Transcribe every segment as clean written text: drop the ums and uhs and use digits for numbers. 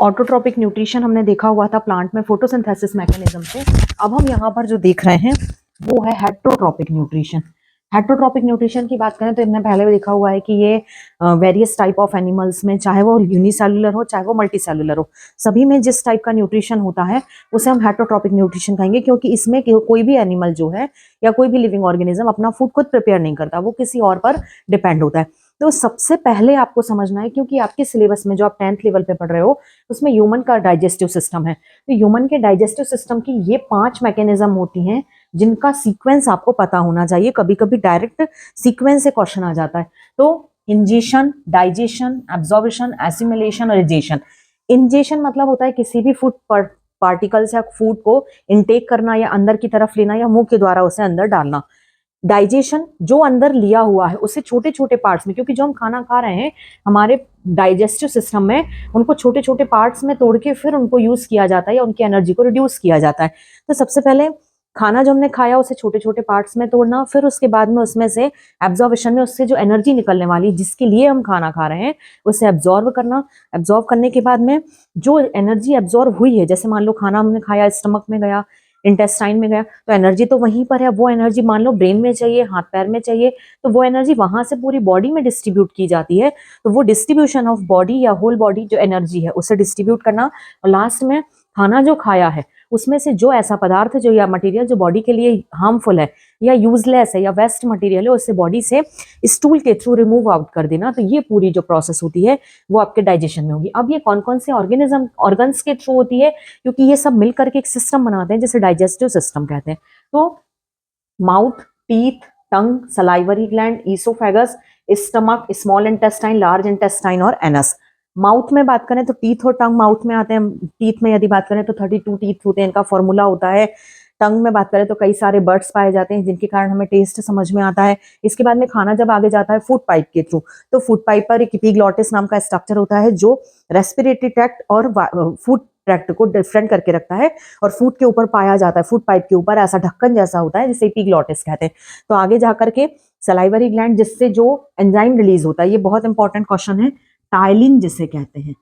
Autotrophic nutrition हमने देखा हुआ था प्लांट में फोटोसिंथेसिस मैकेनिज्म से। अब हम यहाँ पर जो देख रहे हैं वो है हेटरोट्रॉपिक न्यूट्रिशन। हेटरोट्रॉपिक न्यूट्रिशन की बात करें तो इनने पहले भी देखा हुआ है कि ये वेरियस टाइप ऑफ एनिमल्स में, चाहे वो यूनिसेलुलर हो चाहे वो मल्टीसेलुलर हो, सभी में जिस टाइप का न्यूट्रिशन होता है उसे हम हेटरोट्रॉपिक न्यूट्रिशन कहेंगे, क्योंकि इसमें कोई भी एनिमल जो है या कोई भी लिविंग ऑर्गेनिज्म अपना फूड खुद प्रिपेयर नहीं करता, वो किसी और पर डिपेंड होता है। तो सबसे पहले आपको समझना है, क्योंकि आपके सिलेबस में जो आप 10th लेवल पे पढ़ रहे हो उसमें ह्यूमन का डाइजेस्टिव सिस्टम है, तो ह्यूमन के डाइजेस्टिव सिस्टम की ये 5 मैकेनिज्म होती हैं जिनका सीक्वेंस आपको पता होना चाहिए। कभी कभी डायरेक्ट सीक्वेंस से क्वेश्चन आ जाता है। तो इंजेशन, डाइजेशन, एब्जॉर्प्शन, एसिमिलेशन और इजेशन। इंजेशन मतलब होता है किसी भी फूड पार्टिकल्स या फूड को इनटेक करना या अंदर की तरफ लेना या मुंह के द्वारा उसे अंदर डालना। डाइजेशन, जो अंदर लिया हुआ है उसे छोटे छोटे पार्ट्स में, क्योंकि जो हम खाना खा रहे हैं हमारे डाइजेस्टिव सिस्टम में उनको छोटे छोटे पार्ट्स में तोड़ के फिर उनको यूज किया जाता है या उनकी एनर्जी को रिड्यूस किया जाता है। तो सबसे पहले खाना जो हमने खाया उसे छोटे छोटे पार्ट्स में तोड़ना, फिर उसके बाद में उसमें से एब्जॉर्प्शन में उससे जो एनर्जी निकलने वाली जिसके लिए हम खाना खा रहे हैं उसे एब्जॉर्ब करना। एब्जॉर्ब करने के बाद में जो एनर्जी एब्जॉर्ब हुई है, जैसे मान लो खाना हमने खाया, स्टमक में गया, इंटेस्टाइन में गया, तो एनर्जी तो वहीं पर है। वो एनर्जी मान लो ब्रेन में चाहिए, हाथ पैर में चाहिए, तो वो एनर्जी वहां से पूरी बॉडी में डिस्ट्रीब्यूट की जाती है। तो वो डिस्ट्रीब्यूशन ऑफ बॉडी या होल बॉडी जो एनर्जी है उसे डिस्ट्रीब्यूट करना। और लास्ट में खाना जो खाया है उसमें से जो ऐसा पदार्थ जो या मटेरियल जो बॉडी के लिए हार्मफुल है या यूजलेस है या वेस्ट मटेरियल है उसे बॉडी से स्टूल के थ्रू रिमूव आउट कर देना। तो ये पूरी जो प्रोसेस होती है वो आपके डाइजेशन में होगी। अब ये कौन कौन से ऑर्गन्स के थ्रू होती है, क्योंकि ये सब मिलकर के एक सिस्टम बनाते हैं जिसे डाइजेस्टिव सिस्टम कहते हैं। तो mouth, teeth, tongue, salivary gland, oesophagus, stomach, small intestine, large intestine और एनस। माउथ में बात करें तो टीथ और टंग माउथ में आते हैं। टीथ में यदि बात करें तो 32 टीथ होते हैं, इनका फॉर्मूला होता है। टंग में बात करें तो कई सारे बर्ड्स पाए जाते हैं जिनके कारण हमें टेस्ट समझ में आता है। इसके बाद में खाना जब आगे जाता है फूड पाइप के थ्रू, तो फूड पाइप पर एक एपिग्लॉटिस नाम का स्ट्रक्चर होता है जो रेस्पिरेटरी ट्रैक्ट और फूड ट्रैक्ट को डिफरेंट करके रखता है और फूड के ऊपर पाया जाता है। फूड पाइप के ऊपर ऐसा ढक्कन जैसा होता है जिसे एपिग्लॉटिस कहते हैं। तो आगे जाकर के सलाइवरी ग्लैंड जिससे जो एंजाइम रिलीज होता है, ये बहुत इंपॉर्टेंट क्वेश्चन है, टाइलिन जिसे कहते हैं,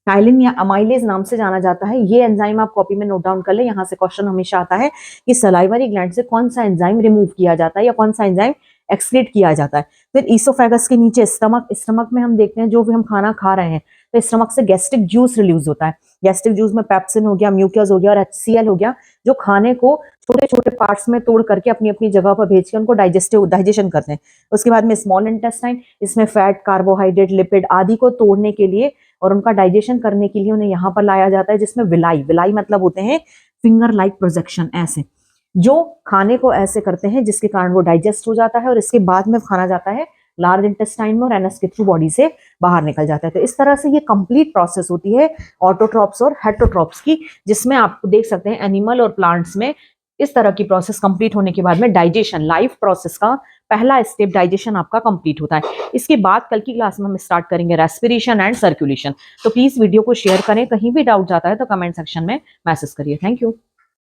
टाइलिन या अमाइलेज नाम से जाना जाता है। ये एंजाइम आप कॉपी में नोट डाउन कर ले, यहाँ से क्वेश्चन हमेशा आता है कि सलाइवरी ग्लैंड से कौन सा एंजाइम रिमूव किया जाता है या कौन सा एंजाइम एक्सक्रीट किया जाता है। फिर ईसोफेगस के नीचे स्टमक। स्टमक में हम देखते हैं जो भी हम खाना खा रहे हैं तो स्टमक से गैस्ट्रिक जूस रिलीज होता है। गैस्ट्रिक जूस में पेप्सिन हो गया, म्यूकस हो गया और HCl हो गया, जो खाने को छोटे छोटे पार्ट्स में तोड़ करके अपनी अपनी जगह पर भेज के उनको डाइजेशन करते हैं। उसके बाद में स्मॉल इंटेस्टाइन, इसमें फैट, कार्बोहाइड्रेट, लिपिड आदि को तोड़ने के लिए और उनका डाइजेशन करने के लिए उन्हें यहाँ पर लाया जाता है, जिसमें विलाई मतलब होते हैं फिंगर लाइक प्रोजेक्शन, ऐसे जो खाने को ऐसे करते हैं जिसके कारण वो डाइजेस्ट हो जाता है और इसके बाद में खाना जाता है लार्ज इंटेस्टाइन में और एनस के थ्रू बॉडी से बाहर निकल जाता है। तो इस तरह से ये कंप्लीट प्रोसेस होती है ऑटोट्रॉप्स और हेटरोट्रॉप्स की, जिसमें आप देख सकते हैं एनिमल और प्लांट्स में इस तरह की प्रोसेस कंप्लीट होने के बाद में डाइजेशन, लाइफ प्रोसेस का पहला स्टेप डाइजेशन आपका कंप्लीट होता है। इसके बाद कल की क्लास में हम स्टार्ट करेंगे रेस्पिरेशन एंड सर्कुलेशन। तो प्लीज वीडियो को शेयर करें, कहीं भी डाउट जाता है तो कमेंट सेक्शन में मैसेज करिए। Thank you.